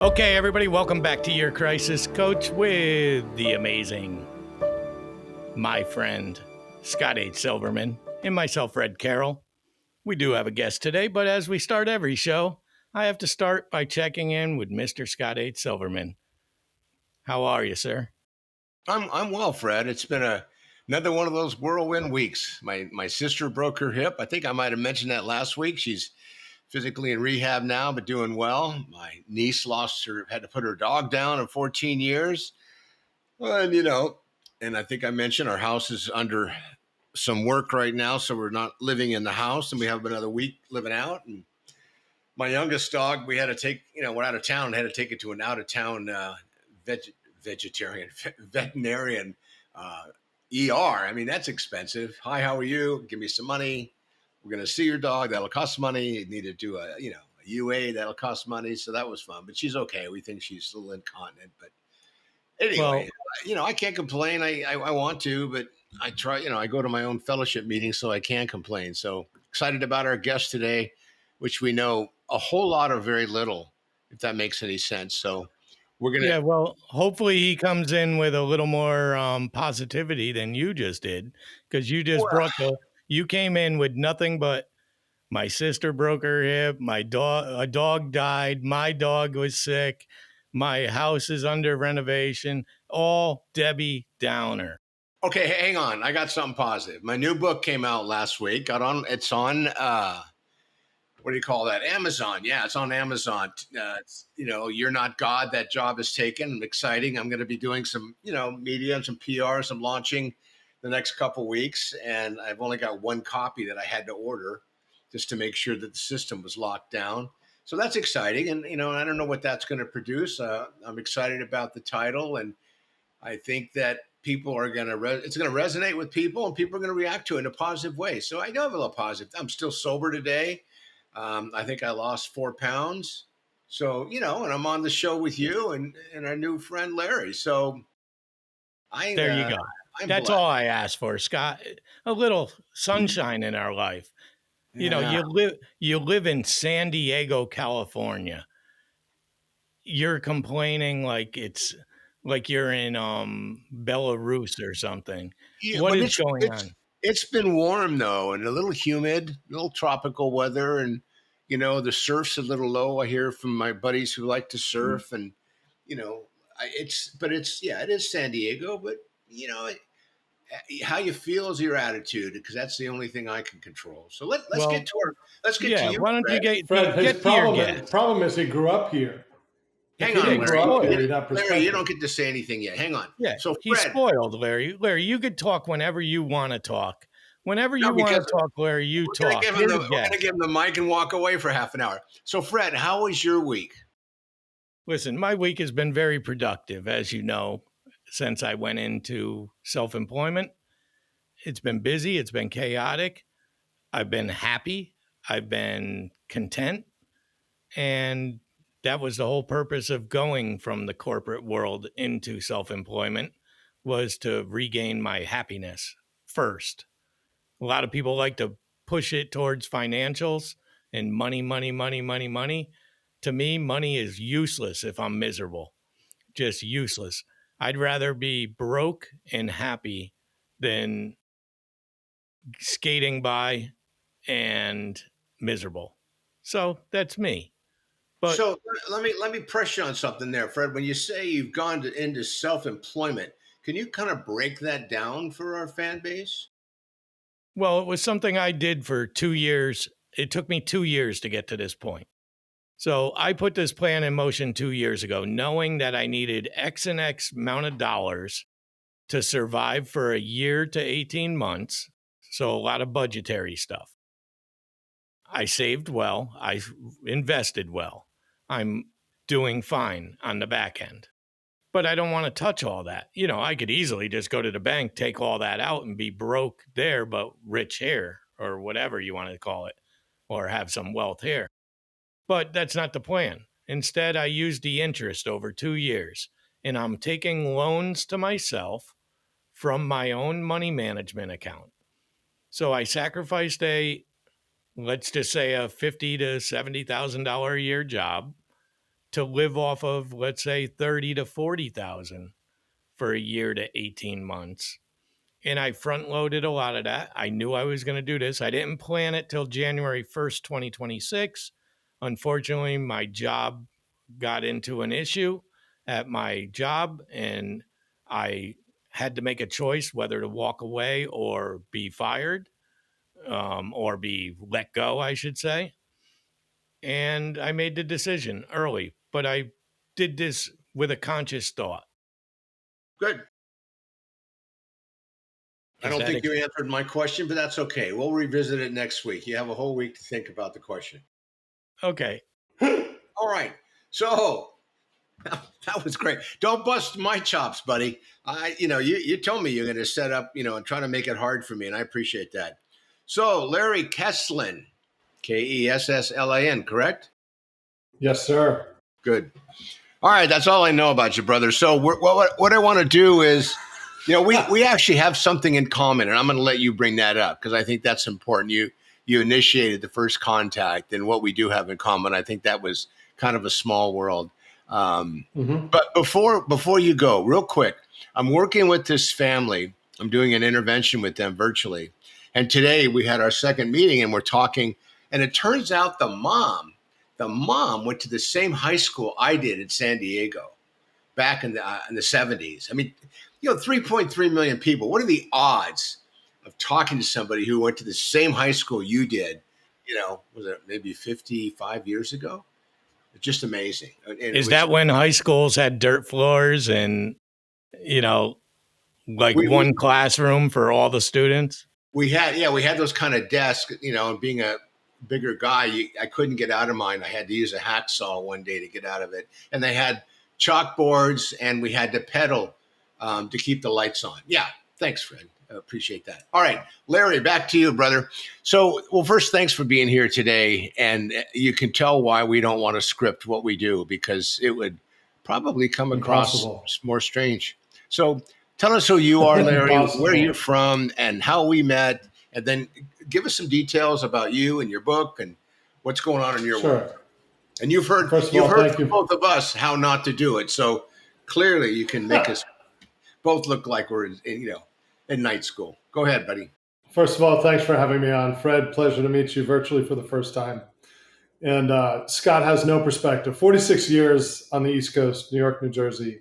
Okay, everybody, welcome back to Your Crisis Coach with the amazing, my friend, Scott H. Silverman, and myself, Red Carroll. We do have a guest today, but as we start every show, I have to start by checking in with Mr. Scott H. Silverman. How are you, sir? I'm well, Fred. It's been another one of those whirlwind weeks. My sister broke her hip. I think I might have mentioned that last week. She's physically in rehab now, but doing well. My niece had to put her dog down in 14 years. And I think I mentioned our house is under some work right now, so we're not living in the house, and we have another week living out. And my youngest dog, we had to take, we're out of town, had to take it to an out of town veterinarian ER. I mean, that's expensive. Hi, how are you? Give me some money. We're going to see your dog. That'll cost money. You need to do a UA. That'll cost money. So that was fun, but she's okay. We think she's a little incontinent, but anyway, I can't complain. I want to, but I try, I go to my own fellowship meeting, so I can't complain. So excited about our guest today, which we know a whole lot or very little, if that makes any sense. So we're going to. well, hopefully he comes in with a little more positivity than you just did, because you just you came in with nothing but my sister broke her hip, a dog died, my dog was sick, my house is under renovation, all Debbie Downer. Okay, hang on. I got something positive. My new book came out last week. It's on what do you call that? Amazon. Yeah, it's on Amazon. You're Not God. That job is taken. Exciting. I'm going to be doing some, media and some PR, some launching the next couple weeks. And I've only got one copy that I had to order just to make sure that the system was locked down. So that's exciting. And, I don't know what that's going to produce. I'm excited about the title. And I think that people are going to, it's going to resonate with people, and people are going to react to it in a positive way. So I do have a little positive. I'm still sober today. I think I lost 4 pounds. So, and I'm on the show with you and our new friend, Larry. So there you go. That's blessed. All I ask for, Scott. A little sunshine in our life. Yeah. You live in San Diego, California. You're complaining like it's like you're in Belarus or something. Yeah, what is going on? It's been warm though, and a little humid, a little tropical weather, and the surf's a little low. I hear from my buddies who like to surf, and it is San Diego, but how you feel is your attitude, because that's the only thing I can control. So let's get to you. Why don't Fred. you Fred? His problem is he grew up here. Hang on, Larry. You don't get to say anything yet. Hang on. Yeah, so Fred, he's spoiled, Larry. Larry, you could talk whenever you want to talk. Whenever you want to talk, Larry, you talk. We're going to give him the mic and walk away for half an hour. So, Fred, how was your week? Listen, my week has been very productive, as you know, since I went into self-employment. It's been busy. It's been chaotic. I've been happy. I've been content. And that was the whole purpose of going from the corporate world into self-employment, was to regain my happiness first. A lot of people like to push it towards financials and money. To me, money is useless if I'm miserable, just useless. I'd rather be broke and happy than skating by and miserable. So that's me. But so let me press you on something there, Fred. When you say you've gone into self-employment, can you kind of break that down for our fan base? Well, it was something I did for 2 years. It took me 2 years to get to this point. So I put this plan in motion 2 years ago, knowing that I needed X and X amount of dollars to survive for a year to 18 months. So a lot of budgetary stuff. I saved well. I invested well. I'm doing fine on the back end. But I don't want to touch all that. I could easily just go to the bank, take all that out, and be broke there, but rich here, or whatever you want to call it, or have some wealth here. But that's not the plan. Instead, I used the interest over 2 years, and I'm taking loans to myself from my own money management account. So I sacrificed let's just say a $50,000 to $70,000 a year job to live off of, let's say, 30 to 40,000 for a year to 18 months. And I front loaded a lot of that. I knew I was going to do this. I didn't plan it till January 1st, 2026. Unfortunately, my job got into an issue at my job, and I had to make a choice whether to walk away or be fired, or be let go, I should say. And I made the decision early, but I did this with a conscious thought. Good. I don't think you answered my question, but that's okay. We'll revisit it next week. You have a whole week to think about the question. Okay. All right. So that was great. Don't bust my chops, buddy. You told me you're going to set up, and try to make it hard for me, and I appreciate that. So Larry Kesslin, Kesslan, correct? Yes, sir. Good. All right, that's all I know about you, brother. So what I want to do is, we actually have something in common, and I'm going to let you bring that up because I think that's important. You initiated the first contact, and what we do have in common, I think that was kind of a small world. But before you go, real quick, I'm working with this family. I'm doing an intervention with them virtually, and today we had our second meeting, and we're talking, and it turns out the mom went to the same high school I did in San Diego back in the 70s. I mean, 3.3 million people. What are the odds of talking to somebody who went to the same high school you did, was it maybe 55 years ago? It's just amazing. Is that when high schools had dirt floors and, one classroom for all the students? We had those kind of desks, and being a bigger guy, I couldn't get out of mine. I had to use a hacksaw one day to get out of it. And they had chalkboards, and we had to pedal to keep the lights on. Yeah. Thanks, Fred. I appreciate that. All right, Larry, back to you, brother. So, first, thanks for being here today. And you can tell why we don't want to script what we do, because it would probably come across more strange. So tell us who you are, Larry, where you're from, and how we met. And then give us some details about you and your book and what's going on in your world. And you've heard from both of us how not to do it. So clearly you can make us both look like we're in night school. Go ahead, buddy. First of all, thanks for having me on. Fred, pleasure to meet you virtually for the first time. And Scott has no perspective. 46 years on the East Coast, New York, New Jersey.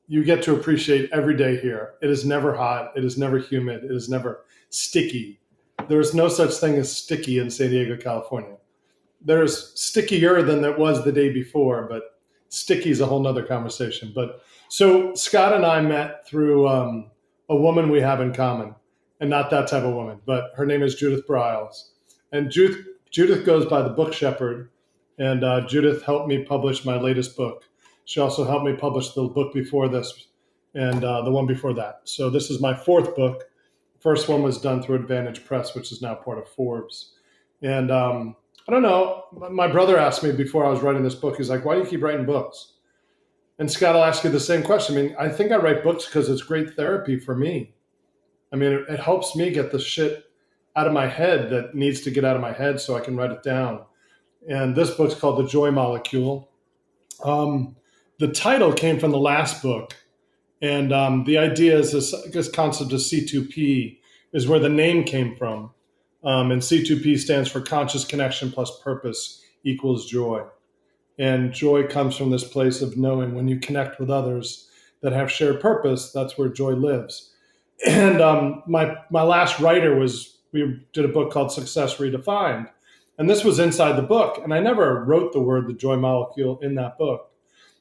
You get to appreciate every day here. It is never hot. It is never humid. It is never sticky. There is no such thing as sticky in San Diego, California. There's stickier than it was the day before, but sticky is a whole nother conversation. But so Scott and I met through a woman we have in common, and not that type of woman, but her name is Judith Briles. And Judith goes by the Book Shepherd, and Judith helped me publish my latest book. She also helped me publish the book before this and the one before that. So this is my fourth book. First one was done through Advantage Press, which is now part of Forbes. And I don't know, my brother asked me before I was writing this book, he's like, why do you keep writing books? And Scott, I'll ask you the same question. I mean, I think I write books because it's great therapy for me. I mean, it helps me get the shit out of my head that needs to get out of my head so I can write it down. And this book's called The Joy Molecule. The title came from the last book. And the idea is this concept of C2P is where the name came from. And C2P stands for conscious connection plus purpose equals joy. And joy comes from this place of knowing when you connect with others that have shared purpose, that's where joy lives. And my last writer we did a book called Success Redefined. And this was inside the book. And I never wrote the word the joy molecule in that book.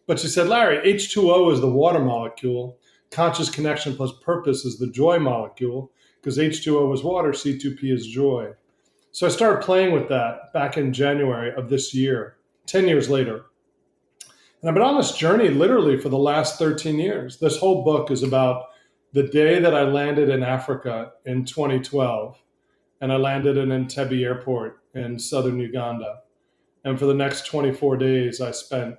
But she said, Larry, H2O is the water molecule. Conscious connection plus purpose is the joy molecule, because H2O is water, C2P is joy. So I started playing with that back in January of this year, 10 years later. And I've been on this journey literally for the last 13 years. This whole book is about the day that I landed in Africa in 2012. And I landed in Entebbe Airport in southern Uganda. And for the next 24 days, I spent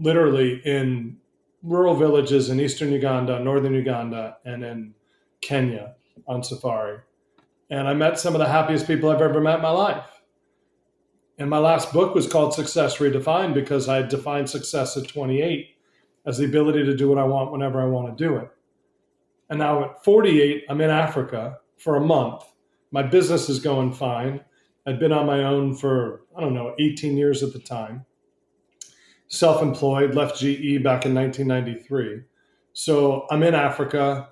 literally in rural villages in eastern Uganda, northern Uganda, and in Kenya on safari. And I met some of the happiest people I've ever met in my life. And my last book was called Success Redefined because I had defined success at 28 as the ability to do what I want whenever I want to do it. And now at 48, I'm in Africa for a month. My business is going fine. I'd been on my own for, 18 years at the time. Self-employed, left GE back in 1993. So I'm in Africa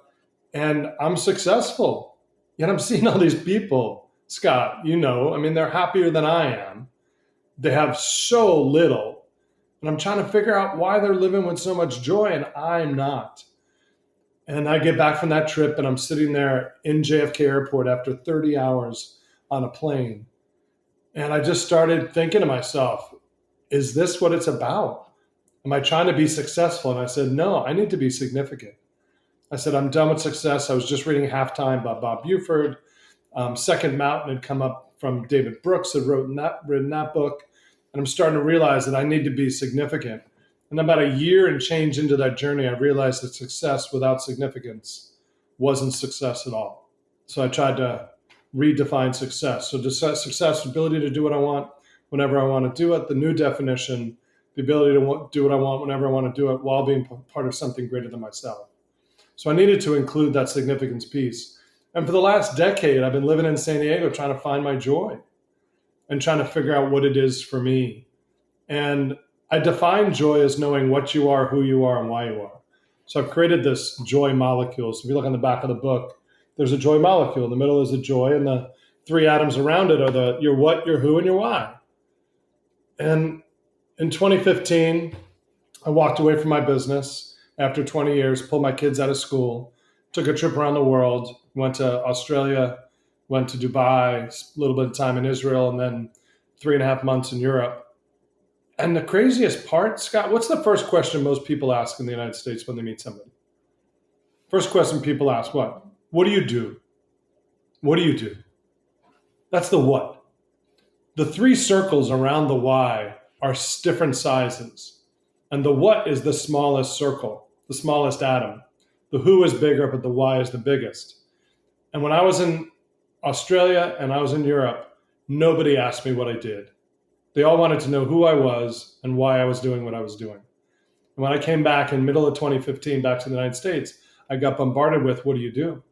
and I'm successful. Yet I'm seeing all these people, Scott, they're happier than I am. They have so little. And I'm trying to figure out why they're living with so much joy and I'm not. And I get back from that trip and I'm sitting there in JFK Airport after 30 hours on a plane. And I just started thinking to myself, is this what it's about? Am I trying to be successful? And I said, no, I need to be significant. I said, I'm done with success. I was just reading Halftime by Bob Buford. Second Mountain had come up from David Brooks, had written that book. And I'm starting to realize that I need to be significant. And about a year and change into that journey, I realized that success without significance wasn't success at all. So I tried to redefine success. So success, ability to do what I want whenever I want to do it. The new definition, the ability to do what I want whenever I want to do it while being part of something greater than myself. So I needed to include that significance piece. And for the last decade, I've been living in San Diego trying to find my joy and trying to figure out what it is for me. And I define joy as knowing what you are, who you are, and why you are. So I've created this joy molecule. So if you look on the back of the book, there's a joy molecule. In the middle is a joy, and the three atoms around it are your what, your who, and your why. And in 2015, I walked away from my business after 20 years, pulled my kids out of school, took a trip around the world, went to Australia, went to Dubai, a little bit of time in Israel, and then 3.5 months in Europe. And the craziest part, Scott, what's the first question most people ask in the United States when they meet somebody? First question people ask, what? What do you do? What do you do? That's the what. The three circles around the why are different sizes. And the what is the smallest circle, the smallest atom. The who is bigger, but the why is the biggest. And when I was in Australia and I was in Europe, nobody asked me what I did. They all wanted to know who I was and why I was doing what I was doing. And when I came back in middle of 2015 back to the United States, I got bombarded with, what do you do?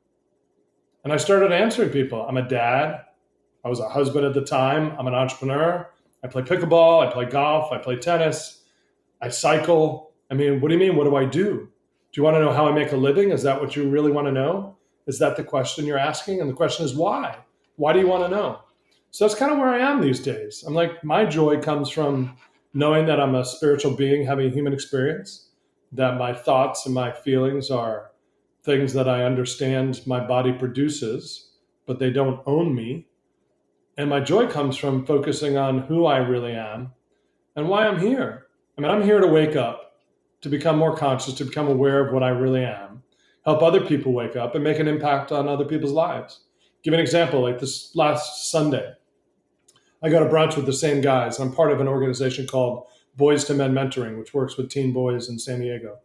And I started answering people. I'm a dad. I was a husband at the time. I'm an entrepreneur. I play pickleball. I play golf. I play tennis. I cycle. What do you mean? What do I do? Do you want to know how I make a living? Is that what you really want to know? Is that the question you're asking? And the question is why? Why do you want to know? So that's kind of where I am these days. I'm like, my joy comes from knowing that I'm a spiritual being having a human experience, that my thoughts and my feelings are things that I understand my body produces, but they don't own me. And my joy comes from focusing on who I really am and why I'm here. I'm here to wake up, to become more conscious, to become aware of what I really am, help other people wake up and make an impact on other people's lives. Give an example, like this last Sunday, I got a brunch with the same guys. I'm part of an organization called Boys to Men Mentoring, which works with teen boys in San Diego.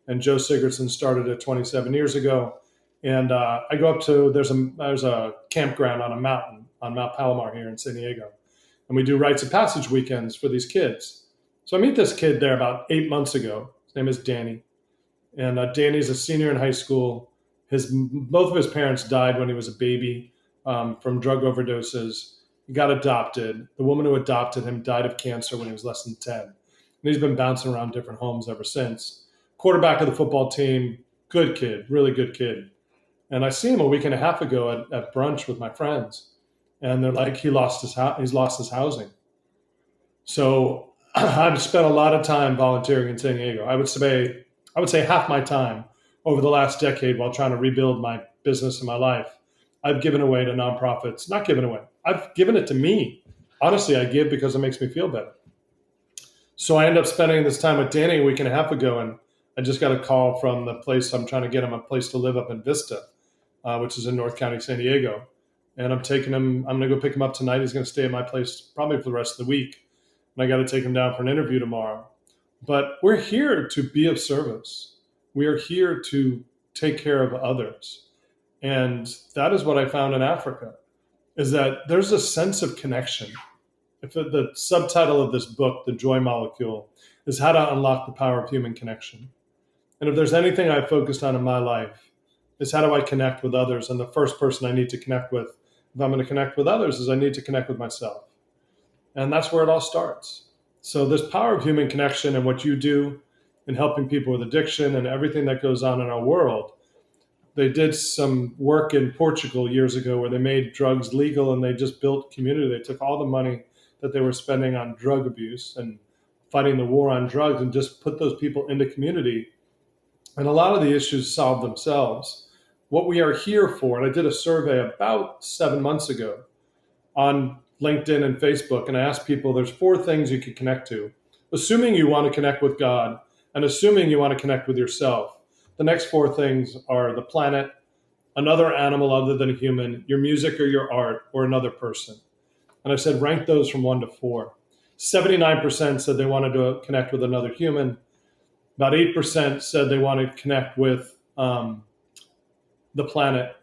And Joe Sigurdson started it 27 years ago. And I go up to, there's a campground on a mountain, on Mount Palomar here in San Diego. And we do rites of passage weekends for these kids. So I meet this kid there about 8 months ago. His name is Danny. And Danny's a senior in high school. Both of his parents died when he was a baby from drug overdoses. He got adopted. The woman who adopted him died of cancer when he was less than 10. And he's been bouncing around different homes ever since. Quarterback of the football team, good kid, really good kid. And I see him a week and a half ago at brunch with my friends. And they're like, he's lost his housing. So I've spent a lot of time volunteering in San Diego. I would say half my time over the last decade while trying to rebuild my business and my life, I've given away to nonprofits. Not given away. I've given it to me. Honestly, I give because it makes me feel better. So I ended up spending this time with Danny a week and a half ago, and I just got a call from the place I'm trying to get him a place to live up in Vista, which is in North County, San Diego. And I'm going to go pick him up tonight. He's going to stay at my place probably for the rest of the week. And I got to take him down for an interview tomorrow. But we're here to be of service. We are here to take care of others. And that is what I found in Africa, is that there's a sense of connection. if the subtitle of this book, The Joy Molecule, is how to unlock the power of human connection. And if there's anything I've focused on in my life, is how do I connect with others? And the first person I need to connect with, if I'm going to connect with others, is I need to connect with myself. And that's where it all starts. So this power of human connection and what you do in helping people with addiction and everything that goes on in our world. They did some work in Portugal years ago where they made drugs legal, and they just built community. They took all the money that they were spending on drug abuse and fighting the war on drugs and just put those people into community. And a lot of the issues solved themselves. What we are here for, and I did a survey about 7 months ago on LinkedIn and Facebook, and I asked people, there's 4 things you can connect to. Assuming you want to connect with God and assuming you want to connect with yourself, the next 4 things are the planet, another animal other than a human, your music or your art, or another person. And I said, rank those from 1 to 4. 79% said they wanted to connect with another human. About 8% said they wanted to connect with the planet.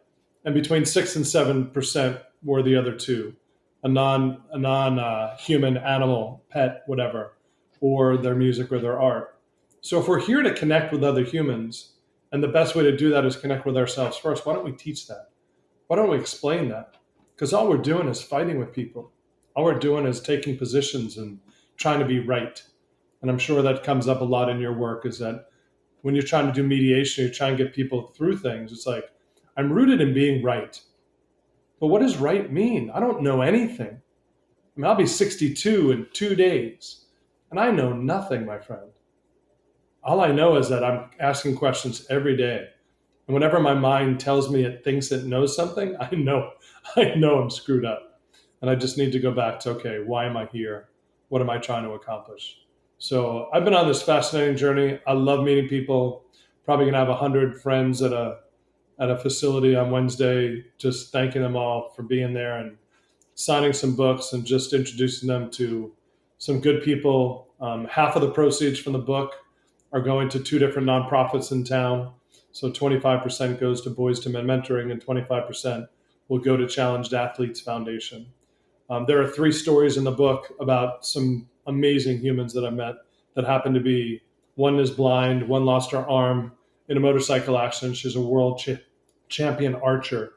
And between 6 and 7% were the other 2, a non-human animal, pet, whatever, or their music or their art. So if we're here to connect with other humans, and the best way to do that is connect with ourselves first, why don't we teach that? Why don't we explain that? Because all we're doing is fighting with people. All we're doing is taking positions and trying to be right. And I'm sure that comes up a lot in your work, is that when you're trying to do mediation, you're trying to get people through things. It's like, I'm rooted in being right. But what does right mean? I don't know anything. I mean, I'll be 62 in 2 days, and I know nothing, my friend. All I know is that I'm asking questions every day. And whenever my mind tells me it thinks it knows something, I know I'm screwed up. And I just need to go back to, okay, why am I here? What am I trying to accomplish? So I've been on this fascinating journey. I love meeting people. Probably going to have 100 friends at a facility on Wednesday, just thanking them all for being there and signing some books and just introducing them to some good people. Half of the proceeds from the book are going to 2 different nonprofits in town. So 25% goes to Boys to Men Mentoring and 25% will go to Challenged Athletes Foundation. There are 3 stories in the book about some amazing humans that I met that happen to be, one is blind, one lost her arm in a motorcycle accident. She's a world champion archer.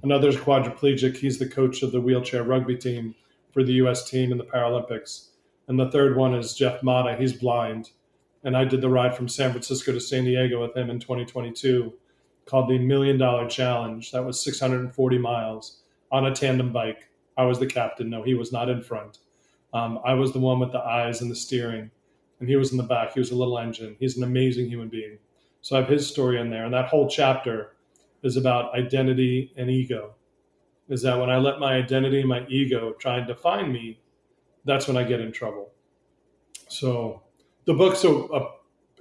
Another's quadriplegic. He's the coach of the wheelchair rugby team for the U.S. team in the Paralympics. And the third one is Jeff Mata. He's blind. And I did the ride from San Francisco to San Diego with him in 2022 called the $1 Million Challenge. That was 640 miles on a tandem bike. I was the captain. No, he was not in front. I was the one with the eyes and the steering, and he was in the back. He was a little engine. He's an amazing human being. So I have his story in there. And that whole chapter is about identity and ego. Is that when I let my identity and my ego try and define me, that's when I get in trouble. So the book,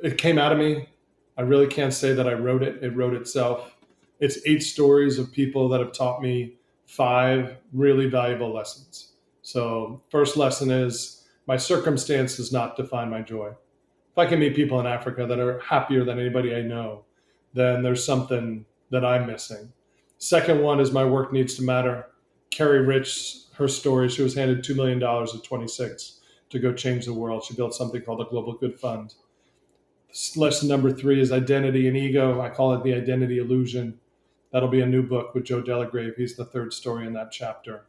it came out of me. I really can't say that I wrote it. It wrote itself. It's 8 stories of people that have taught me 5 really valuable lessons. So first lesson is, my circumstance does not define my joy. If I can meet people in Africa that are happier than anybody I know, then there's something that I'm missing. Second one is, my work needs to matter. Carrie Rich, her story, she was handed $2 million at 26 to go change the world. She built something called the Global Good Fund. Lesson number 3 is identity and ego. I call it the identity illusion. That'll be a new book with Joe Delagrave. He's the 3rd story in that chapter.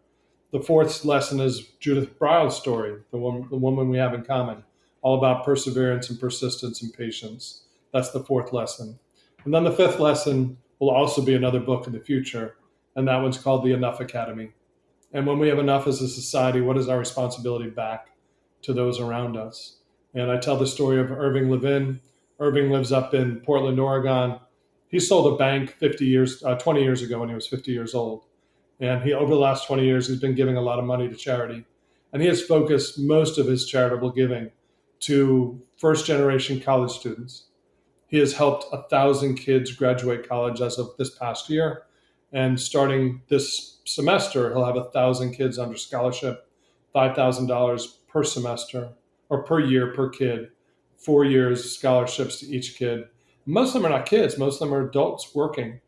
The 4th lesson is Judith Brile's story, the woman we have in common, all about perseverance and persistence and patience. That's the 4th lesson. And then the 5th lesson will also be another book in the future, and that one's called The Enough Academy. And when we have enough as a society, what is our responsibility back to those around us? And I tell the story of Irving Levin. Irving lives up in Portland, Oregon. He sold a bank 20 years ago when he was 50 years old. And over the last 20 years, he's been giving a lot of money to charity. And he has focused most of his charitable giving to first-generation college students. He has helped 1,000 kids graduate college as of this past year. And starting this semester, he'll have 1,000 kids under scholarship, $5,000 per semester, or per year per kid, 4 years scholarships to each kid. Most of them are not kids. Most of them are adults working,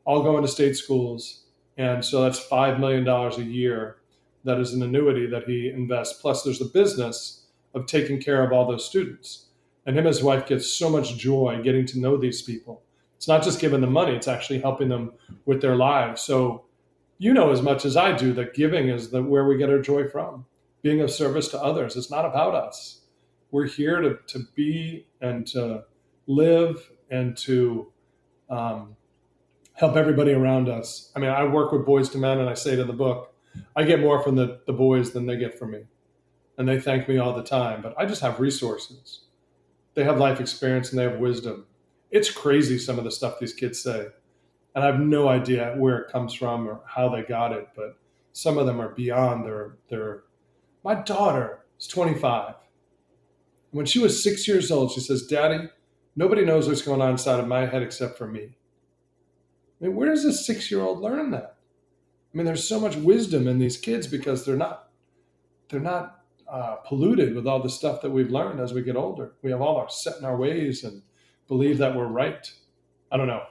all going to state schools. And so that's $5 million a year that is an annuity that he invests. Plus, there's the business of taking care of all those students. And him and his wife get so much joy getting to know these people. It's not just giving them money, it's actually helping them with their lives. So, you know as much as I do that giving is where we get our joy from. Being of service to others. It's not about us. We're here to be and to live and to help everybody around us. I mean, I work with boys to men, and I say it in the book, I get more from the boys than they get from me. And they thank me all the time. But I just have resources. They have life experience and they have wisdom. It's crazy, some of the stuff these kids say. And I have no idea where it comes from or how they got it. But some of them are beyond their. My daughter is 25. When she was 6 years old, she says, Daddy, nobody knows what's going on inside of my head except for me. I mean, where does a 6-year-old learn that? I mean, there's so much wisdom in these kids because they're not polluted with all the stuff that we've learned as we get older. We have all our set in our ways and believe that we're right. I don't know.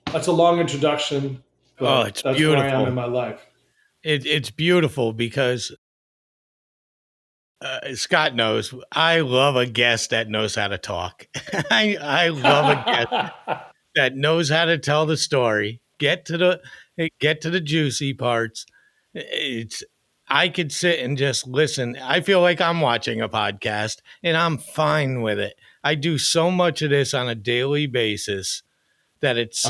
That's a long introduction. But it's that's beautiful. where I am in my life. It's beautiful because Scott knows I love a guest that knows how to talk. I love a guest that knows how to tell the story, get to the juicy parts. I could sit and just listen. I feel like I'm watching a podcast and I'm fine with it. I do so much of this on a daily basis that it's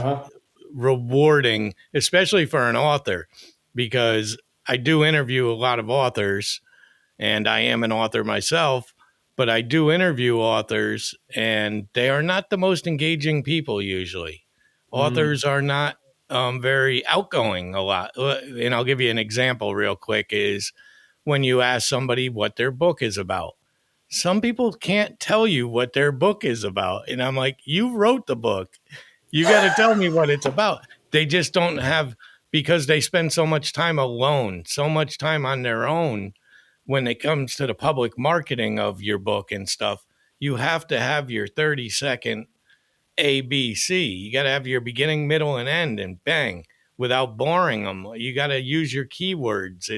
rewarding, especially for an author, because I do interview a lot of authors and I am an author myself, but I do interview authors and they are not the most engaging people usually. Authors are not very outgoing a lot. And I'll give you an example real quick is when you ask somebody what their book is about. Some people can't tell you what their book is about. And I'm like, you wrote the book. You got to tell me what it's about. They just don't have, because they spend so much time alone, so much time on their own when it comes to the public marketing of your book and stuff. You have to have your 30-second ABC. You got to have your beginning, middle, and end, and bang, without boring them. You got to use your keywords.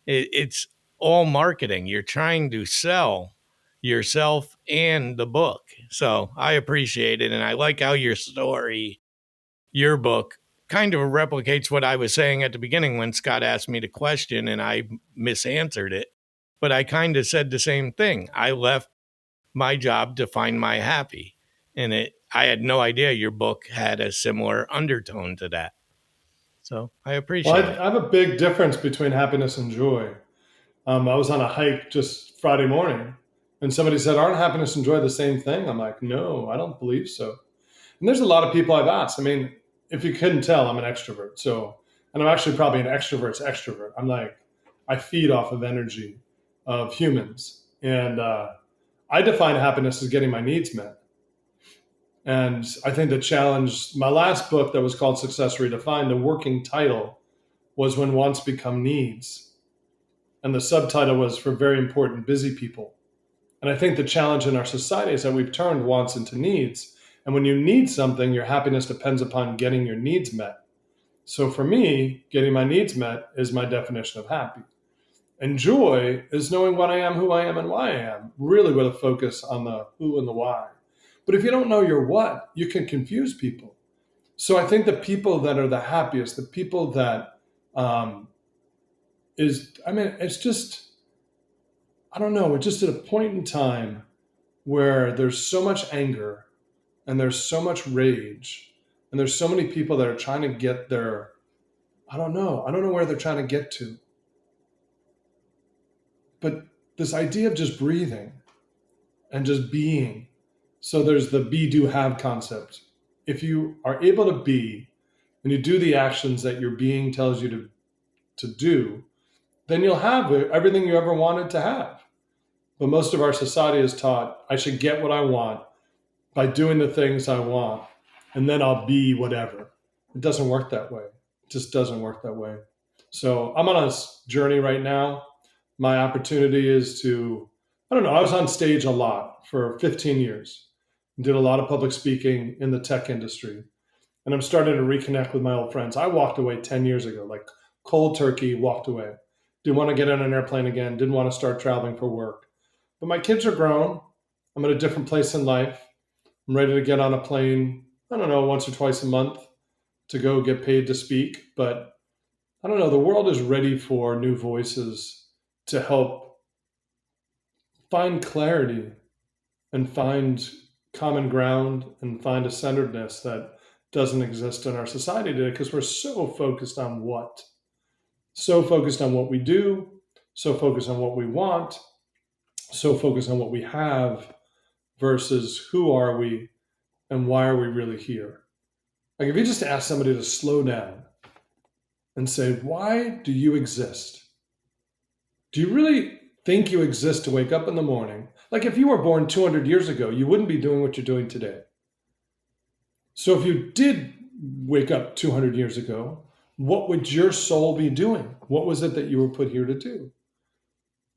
It's all marketing. You're trying to sell yourself and the book. So I appreciate it. And I like how your book kind of replicates what I was saying at the beginning when Scott asked me the question and I misanswered it. But I kind of said the same thing. I left my job to find my happy. And I had no idea your book had a similar undertone to that. So I appreciate it. I have a big difference between happiness and joy. I was on a hike just Friday morning and somebody said, aren't happiness and joy the same thing? I'm like, no, I don't believe so. And there's a lot of people I've asked. I mean, if you couldn't tell, I'm an extrovert. So, and I'm actually probably an extrovert's extrovert. I'm like, I feed off of energy of humans. And I define happiness as getting my needs met. And I think the challenge, my last book that was called Success Redefined, the working title was When Wants Become Needs. And the subtitle was For Very Important Busy People. And I think the challenge in our society is that we've turned wants into needs. And when you need something, your happiness depends upon getting your needs met. So for me, getting my needs met is my definition of happy. And joy is knowing what I am, who I am, and why I am, really with a focus on the who and the why. But if you don't know your what, you can confuse people. So I think the people that are the happiest, the people that it's just, I don't know, it's just at a point in time where there's so much anger and there's so much rage and there's so many people that are trying to get their, I don't know where they're trying to get to. But this idea of just breathing and just being. So there's the be, do, have concept. If you are able to be and you do the actions that your being tells you to do, then you'll have everything you ever wanted to have. But most of our society is taught I should get what I want by doing the things I want, and then I'll be whatever. It doesn't work that way. It just doesn't work that way. So I'm on a journey right now. My opportunity is to, I was on stage a lot for 15 years. Did a lot of public speaking in the tech industry. And I'm starting to reconnect with my old friends. I walked away 10 years ago, like cold turkey, walked away. Didn't want to get on an airplane again. Didn't want to start traveling for work. But my kids are grown. I'm at a different place in life. I'm ready to get on a plane, I don't know, once or twice a month to go get paid to speak. But I don't know, the world is ready for new voices to help find clarity and find common ground and find a centeredness that doesn't exist in our society today because we're so focused on what? So focused on what we do, so focused on what we want, so focused on what we have versus who are we and why are we really here? Like if you just ask somebody to slow down and say, why do you exist? Do you really think you exist to wake up in the morning? Like if you were born 200 years ago, you wouldn't be doing what you're doing today. So if you did wake up 200 years ago, what would your soul be doing? What was it that you were put here to do?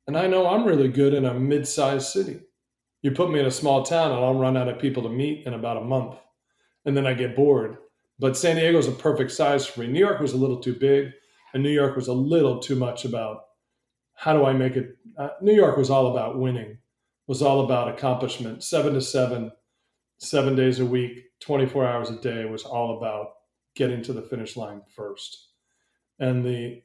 And I know I'm really good in a mid-sized city. You put me in a small town and I'll run out of people to meet in about a month. And then I get bored. But San Diego is a perfect size for me. New York was a little too big, and New York was a little too much about how do I make it. New York was all about winning, was all about accomplishment. 7 to 7, 7 days a week, 24 hours a day was all about getting to the finish line first. And the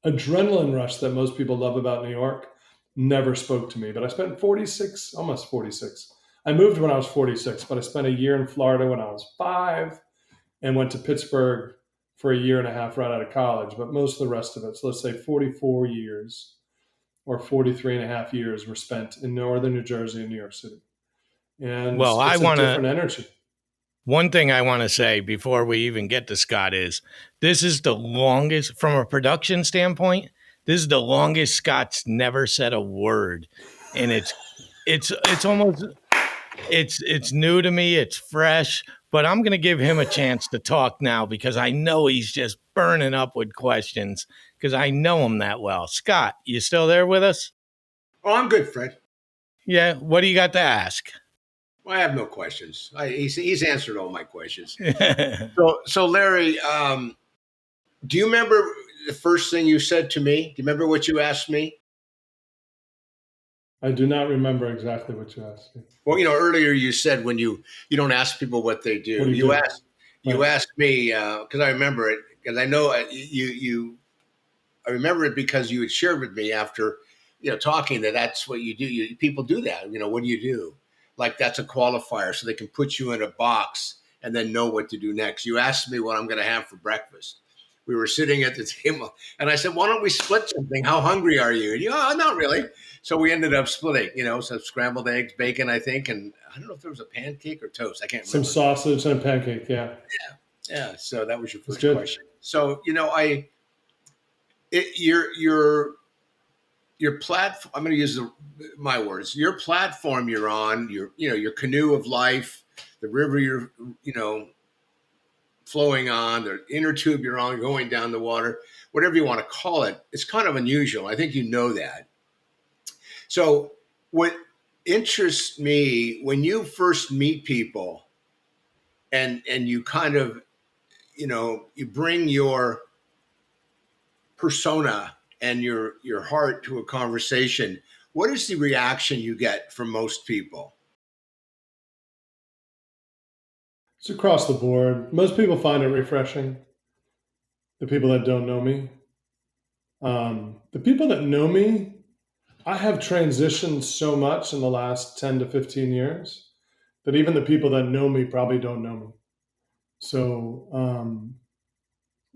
adrenaline rush that most people love about New York never spoke to me. But I spent 46, almost 46. I moved when I was 46, but I spent a year in Florida when I was 5 and went to Pittsburgh for a year and a half right out of college. But most of the rest of it, so let's say 44 years or 43 and a half years were spent in northern New Jersey and New York City. And Well, I it's a want different to, energy. one thing I want to say before we even get to Scott is this is the longest, from a production standpoint, this is the longest Scott's never said a word. And it's almost, it's new to me. It's fresh, but I'm going to give him a chance to talk now because I know he's just burning up with questions because I know him that well. Scott, you still there with us? Oh, I'm good, Fred. Yeah. What do you got to ask? Well, I have no questions. He's answered all my questions. So Larry, do you remember the first thing you said to me? Do you remember what you asked me? I do not remember exactly what you asked me. Well, earlier you said when you don't ask people what they do. What do you do? You asked me because I remember it because I know I remember it because you had shared with me after talking that's what you do. People do that. What do you do? Like that's a qualifier so they can put you in a box and then know what to do next. You asked me what I'm going to have for breakfast. We were sitting at the table and I said, why don't we split something? How hungry are you? And oh, not really. So we ended up splitting, some scrambled eggs, bacon, I think. And I don't know if there was a pancake or toast. I can't remember. Some sausage and a pancake. Yeah. Yeah. So that was your first question. So, your platform, I'm going to use my words, your platform you're on, your canoe of life, the river you're, flowing on, the inner tube you're on, going down the water, whatever you want to call it, it's kind of unusual. I think you know that. So what interests me when you first meet people and you kind of, you bring your persona and your heart to a conversation, what is the reaction you get from most people? It's across the board. Most people find it refreshing. The people that don't know me. The people that know me, I have transitioned so much in the last 10 to 15 years that even the people that know me probably don't know me. So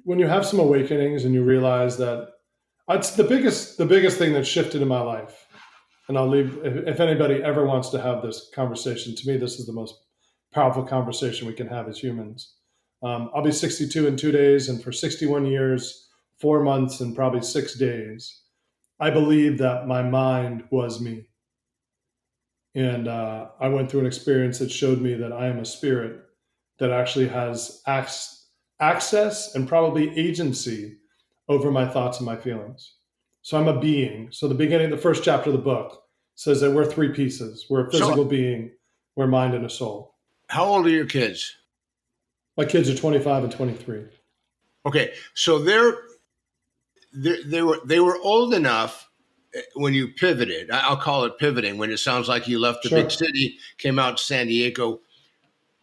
when you have some awakenings and you realize that it's the biggest thing that shifted in my life. And I'll leave, if anybody ever wants to have this conversation, to me, this is the most powerful conversation we can have as humans. I'll be 62 in 2 days, and for 61 years, 4 months, and probably 6 days, I believe that my mind was me. And I went through an experience that showed me that I am a spirit that actually has access and probably agency over my thoughts and my feelings. So I'm a being. So the first chapter of the book says that we're 3 pieces. We're a physical being, we're mind and a soul. How old are your kids? My kids are 25 and 23. Okay, so they were old enough when you pivoted. I'll call it pivoting, when it sounds like you left the big city, came out to San Diego.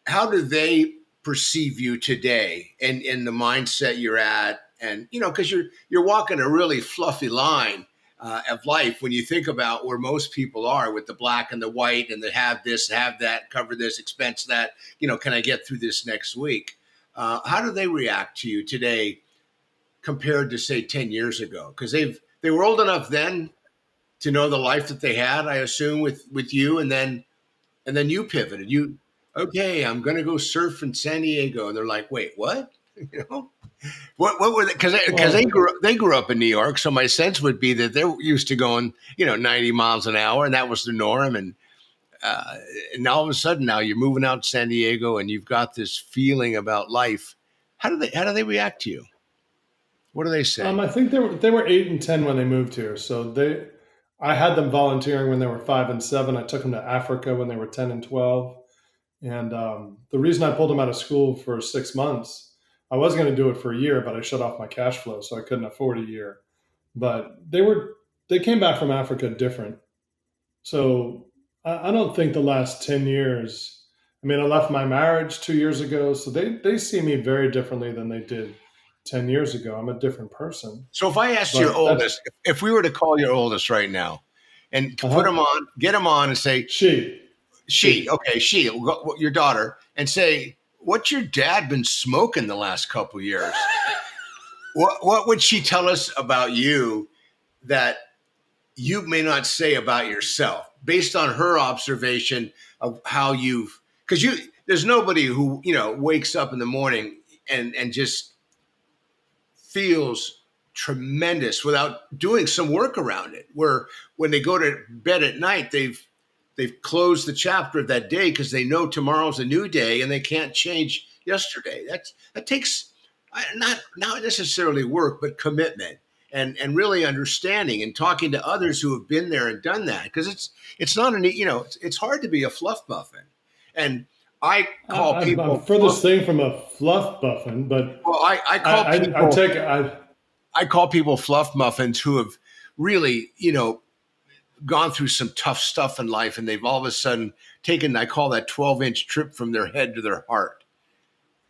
How do they perceive you today, and in the mindset you're at? And because you're walking a really fluffy line of life when you think about where most people are, with the black and the white, and the have this, have that, cover this, expense that. Can I get through this next week? How do they react to you today compared to, say, 10 years ago? Because they were old enough then to know the life that they had, I assume, with you, and then you pivoted. Okay, I'm going to go surf in San Diego, and they're like, wait, what? What were they? Because they grew up in New York, so my sense would be that they're used to going 90 miles an hour, and that was the norm. And all of a sudden, now you're moving out to San Diego, and you've got this feeling about life. How do they react to you? What do they say? I think they were 8 and 10 when they moved here. So I had them volunteering when they were 5 and 7. I took them to Africa when they were 10 and 12. And the reason I pulled them out of school for 6 months, I was going to do it for a year, but I shut off my cash flow, so I couldn't afford a year. But they came back from Africa different. So I don't think the last 10 years. I mean, I left my marriage 2 years ago, so they see me very differently than they did 10 years ago. I'm a different person. So if I asked your oldest, if we were to call your oldest right now and put him on, get him on and say, she, your daughter, and say, what's your dad been smoking the last couple of years? What would she tell us about you that you may not say about yourself, based on her observation of how because there's nobody who, wakes up in the morning and just feels tremendous without doing some work around it, where when they go to bed at night, they've closed the chapter of that day because they know tomorrow's a new day and they can't change yesterday. That takes not necessarily work, but commitment and really understanding and talking to others who have been there and done that. Because it's not it's hard to be a fluff muffin. And I call people. I'm furthest thing from a fluff muffin, but I call people fluff muffins who have really, gone through some tough stuff in life, and they've all of a sudden taken, I call that 12-inch trip from their head to their heart,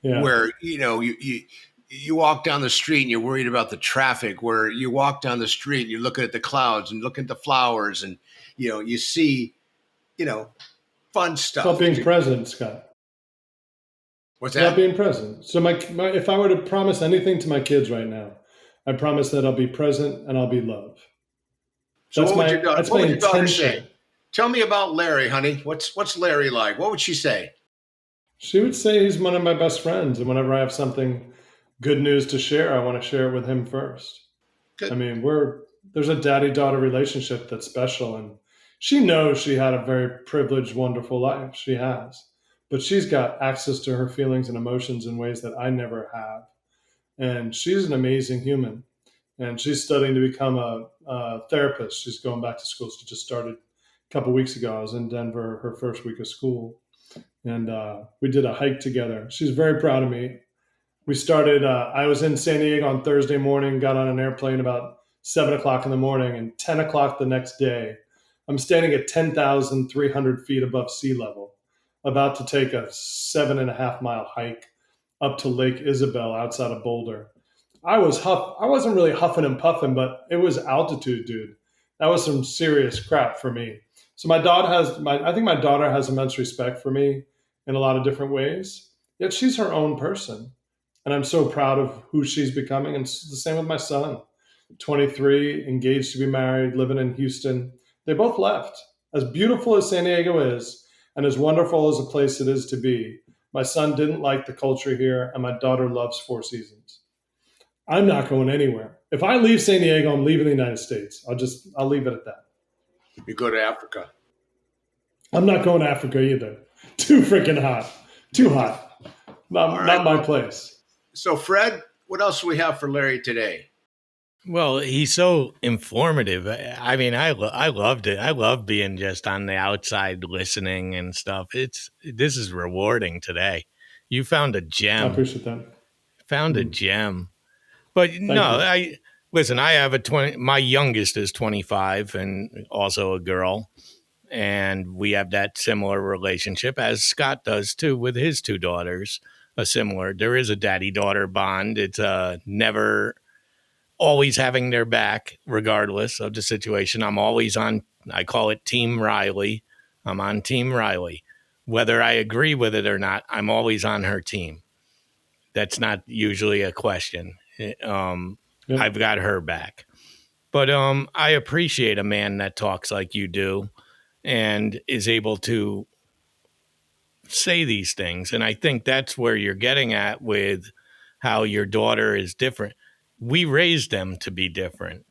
where you walk down the street and you're worried about the traffic, where you walk down the street and you're looking at the clouds and looking at the flowers, and you see fun stuff. It's not being present, Scott. What's that? Not being present. So if I were to promise anything to my kids right now, I promise that I'll be present and I'll be loved. So what would your daughter say? Tell me about Larry, honey. What's Larry like? What would she say? She would say he's one of my best friends, and whenever I have something good news to share, I want to share it with him first. Good. I mean, there's a daddy-daughter relationship that's special, and she knows she had a very privileged, wonderful life. She has. But she's got access to her feelings and emotions in ways that I never have. And she's an amazing human. And she's studying to become a therapist. She's going back to school. She just started a couple of weeks ago. I was in Denver her first week of school. And we did a hike together. She's very proud of me. We started, I was in San Diego on Thursday morning, got on an airplane about 7 o'clock in the morning, and 10 o'clock the next day, I'm standing at 10,300 feet above sea level, about to take a 7.5 mile hike up to Lake Isabel outside of Boulder. I wasn't really huffing and puffing, but it was altitude, dude. That was some serious crap for me. So I think my daughter has immense respect for me in a lot of different ways. Yet she's her own person. And I'm so proud of who she's becoming. And it's the same with my son, 23, engaged to be married, living in Houston. They both left. As beautiful as San Diego is, and as wonderful as a place it is to be, my son didn't like the culture here, and my daughter loves Four Seasons. I'm not going anywhere. If I leave San Diego, I'm leaving the United States. I'll leave it at that. You go to Africa. I'm not going to Africa either. Too freaking hot. Too hot. Not my place. So, Fred, what else do we have for Larry today? Well, he's so informative. I mean, I loved it. I love being just on the outside listening and stuff. This is rewarding today. You found a gem. I appreciate that. Found a gem. But Listen, I have my youngest is 25 and also a girl. And we have that similar relationship as Scott does too with his two daughters. There is a daddy daughter bond. It's never always having their back, regardless of the situation. I call it Team Riley. I'm on Team Riley. Whether I agree with it or not, I'm always on her team. That's not usually a question. I've got her back. But I appreciate a man that talks like you do and is able to say these things. And I think that's where you're getting at with how your daughter is different. We raised them to be different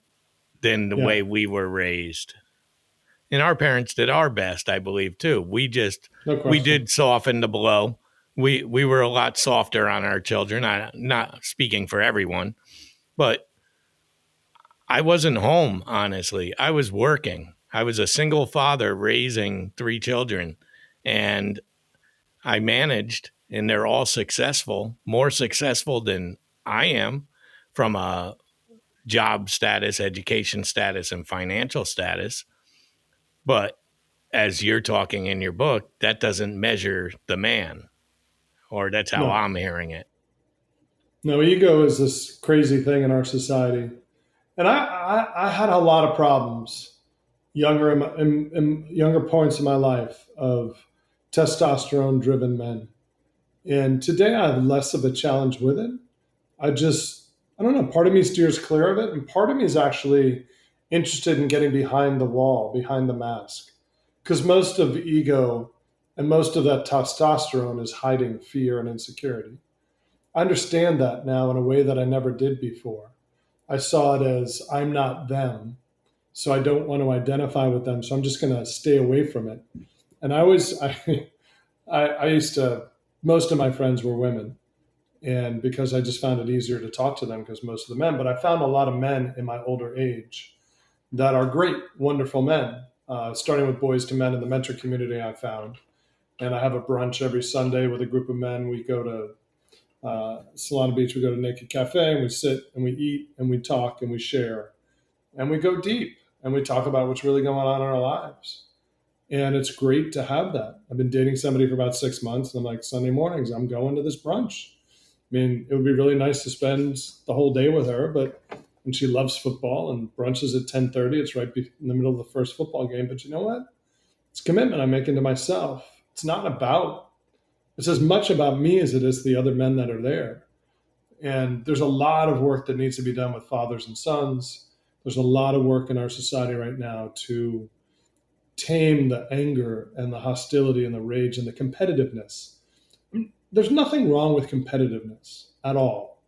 than the way we were raised. And our parents did our best, I believe, too. We did soften the blow. We were a lot softer on our children. I'm not speaking for everyone, but I wasn't home, honestly. I was working. I was a single father raising 3 children, and I managed, and they're all successful, more successful than I am from a job status, education status, and financial status. But as you're talking in your book, that doesn't measure the man, or that's how I'm hearing it. No, ego is this crazy thing in our society. And I had a lot of problems in younger points in my life of testosterone driven men. And today I have less of a challenge with it. I don't know, part of me steers clear of it. And part of me is actually interested in getting behind the wall, behind the mask. Because most of ego and most of that testosterone is hiding fear and insecurity. I understand that now in a way that I never did before. I saw it as I'm not them, so I don't want to identify with them, so I'm just going to stay away from it. And I used to, most of my friends were women, and because I just found it easier to talk to them because most of the men, but I found a lot of men in my older age that are great, wonderful men, starting with Boys to Men in the mentor community I found. And I have a brunch every Sunday with a group of men. We go to Solana Beach, we go to Naked Cafe, and we sit and we eat and we talk and we share and we go deep and we talk about what's really going on in our lives. And it's great to have that. I've been dating somebody for about 6 months, and I'm like, Sunday mornings, I'm going to this brunch. I mean, it would be really nice to spend the whole day with her, and she loves football, and brunch is at 10:30. It's right in the middle of the first football game. But you know what? It's a commitment I'm making to myself. It's as much about me as it is the other men that are there. And there's a lot of work that needs to be done with fathers and sons. There's a lot of work in our society right now to tame the anger and the hostility and the rage and the competitiveness. There's nothing wrong with competitiveness at all.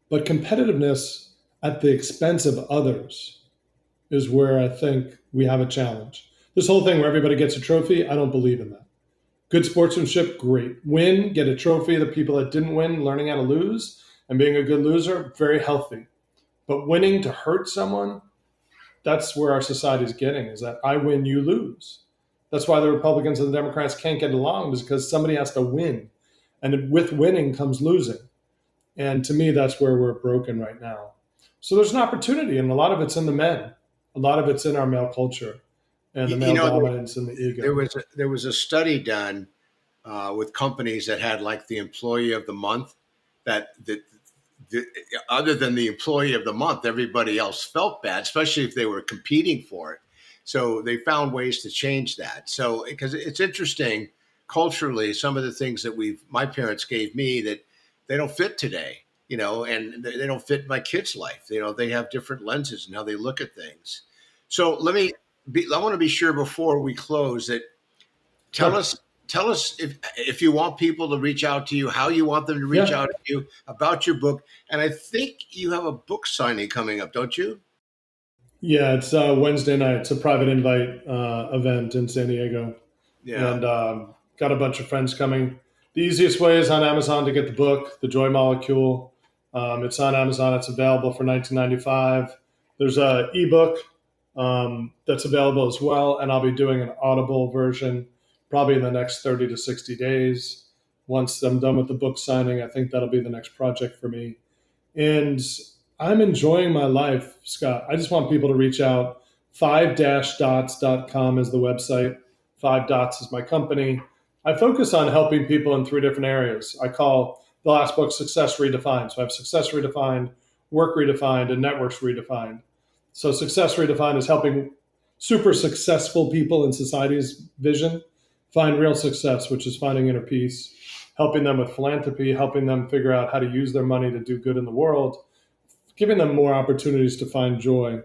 But competitiveness at the expense of others is where I think we have a challenge. This whole thing where everybody gets a trophy, I don't believe in that. Good sportsmanship, great. Win, get a trophy. The people that didn't win, learning how to lose and being a good loser, very healthy. But winning to hurt someone, that's where our society is getting, is that I win, you lose. That's why the Republicans and the Democrats can't get along, is because somebody has to win. And with winning comes losing. And to me, that's where we're broken right now. So there's an opportunity, and a lot of it's in the men. A lot of it's in our male culture and the male dominance and the ego. There was a study done with companies that had like the employee of the month that other than the employee of the month, everybody else felt bad, especially if they were competing for it. So they found ways to change that. So because it's interesting culturally, some of the things that my parents gave me that they don't fit today, and they don't fit my kids' life. They have different lenses and how they look at things. So I want to be sure before we close that tell us if you want people to reach out to you, how you want them to reach out to you about your book. And I think you have a book signing coming up, don't you? Yeah, it's Wednesday night. It's a private invite event in San Diego. Yeah. And got a bunch of friends coming. The easiest way is on Amazon to get the book, The Joy Molecule. It's on Amazon. It's available for $19.95. There's an ebook that's available as well. And I'll be doing an Audible version probably in the next 30 to 60 days. Once I'm done with the book signing, I think that'll be the next project for me. And I'm enjoying my life, Scott. I just want people to reach out. 5-dots.com is the website. 5 Dots is my company. I focus on helping people in 3 different areas. I call the last book Success Redefined. So I have Success Redefined, Work Redefined, and Networks Redefined. So Success Redefined is helping super successful people in society's vision find real success, which is finding inner peace, helping them with philanthropy, helping them figure out how to use their money to do good in the world, giving them more opportunities to find joy.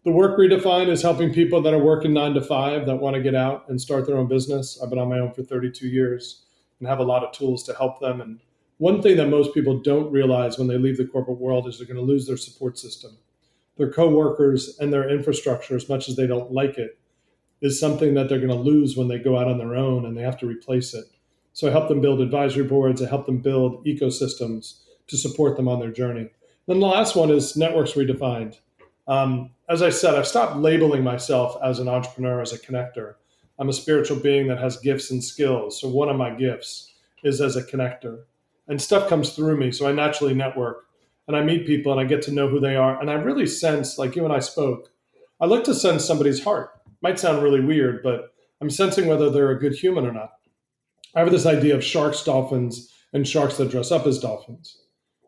The Work Redefined is helping people that are working 9 to 5 that want to get out and start their own business. I've been on my own for 32 years and have a lot of tools to help them. And one thing that most people don't realize when they leave the corporate world is they're going to lose their support system. Their coworkers and their infrastructure, as much as they don't like it, is something that they're going to lose when they go out on their own and they have to replace it. So I help them build advisory boards. I help them build ecosystems to support them on their journey. Then the last one is Networks Redefined. As I said, I've stopped labeling myself as an entrepreneur, as a connector. I'm a spiritual being that has gifts and skills. So one of my gifts is as a connector. And stuff comes through me, so I naturally network. And I meet people and I get to know who they are. And I really sense, like you and I spoke, I look to sense somebody's heart. Might sound really weird, but I'm sensing whether they're a good human or not. I have this idea of sharks, dolphins, and sharks that dress up as dolphins.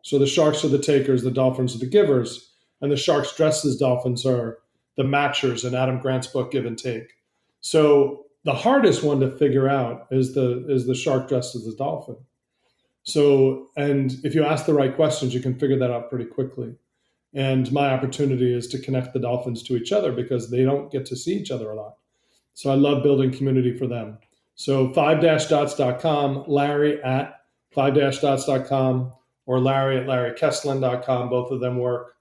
So the sharks are the takers, the dolphins are the givers, and the sharks dressed as dolphins are the matchers in Adam Grant's book Give and Take. So the hardest one to figure out is the shark dressed as the dolphin. So, and if you ask the right questions, you can figure that out pretty quickly. And my opportunity is to connect the dolphins to each other because they don't get to see each other a lot. So I love building community for them. So 5-dots.com, Larry at 5-dots.com, or Larry at LarryKesslin.com. Both of them work.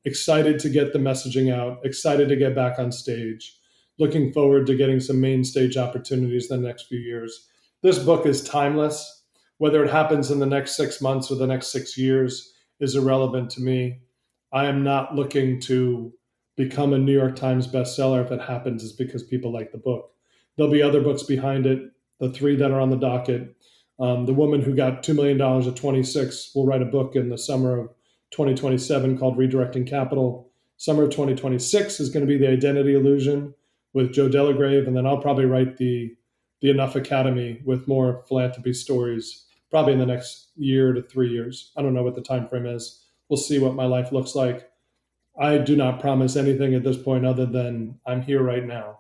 Excited to get the messaging out, excited to get back on stage, looking forward to getting some main stage opportunities in the next few years. This book is timeless. Whether it happens in the next 6 months or the next 6 years is irrelevant to me. I am not looking to become a New York Times bestseller. If it happens, it's because people like the book. There'll be other books behind it, the 3 that are on the docket. The woman who got $2 million at 26 will write a book in the summer of 2027 called Redirecting Capital. Summer of 2026 is going to be The Identity Illusion with Joe Delagrave, and then I'll probably write the Enough Academy with more philanthropy stories, probably in the next year to 3 years. I don't know what the time frame is. We'll see what my life looks like. I do not promise anything at this point other than I'm here right now.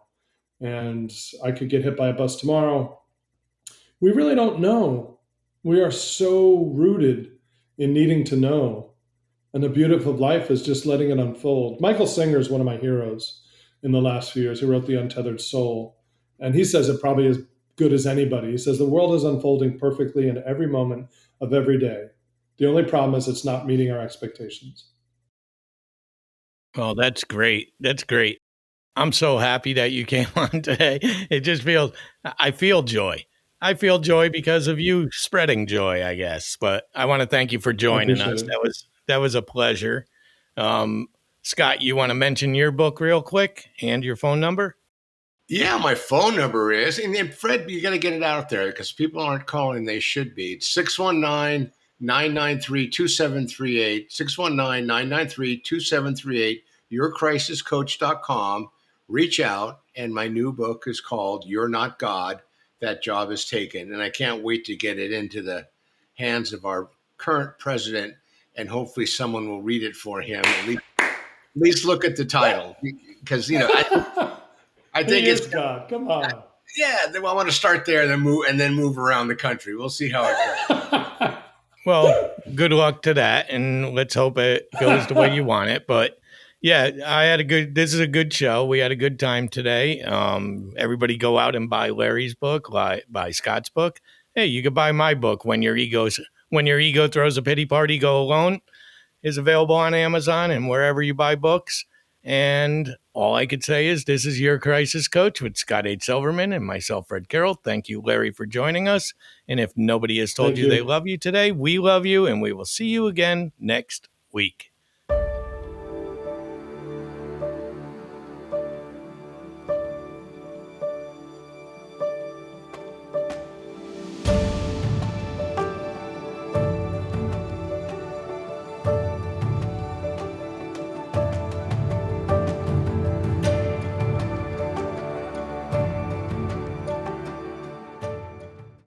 And I could get hit by a bus tomorrow. We really don't know. We are so rooted in needing to know. And the beauty of life is just letting it unfold. Michael Singer is one of my heroes in the last few years. He wrote The Untethered Soul. And he says it probably as good as anybody. He says the world is unfolding perfectly in every moment of every day. The only problem is it's not meeting our expectations. Well, that's great. That's great. I'm so happy that you came on today. It just feels, I feel joy. I feel joy because of you spreading joy, I guess. But I want to thank you for joining us. That was a pleasure. Scott, you want to mention your book real quick and your phone number? Yeah, my phone number is, and then Fred, you got to get it out there because people aren't calling. They should be. It's 619-993-2738, 619-993-2738, yourcrisiscoach.com. Reach out. And my new book is called You're Not God. That Job is Taken. And I can't wait to get it into the hands of our current president. And hopefully someone will read it for him. At least look at the title because, I think it's God. Come on. Yeah, I want to start there and then move around the country. We'll see how it goes. Well, good luck to that, and let's hope it goes the way you want it. But yeah, this is a good show. We had a good time today. Everybody go out and buy Larry's book, buy Scott's book. Hey, you could buy my book, When Your Ego Throws a Pity Party, Go Alone, is available on Amazon and wherever you buy books. And all I could say is this is Your Crisis Coach with Scott H. Silverman and myself, Fred Carroll. Thank you, Larry, for joining us. And if nobody has told you they love you today, we love you, and we will see you again next week.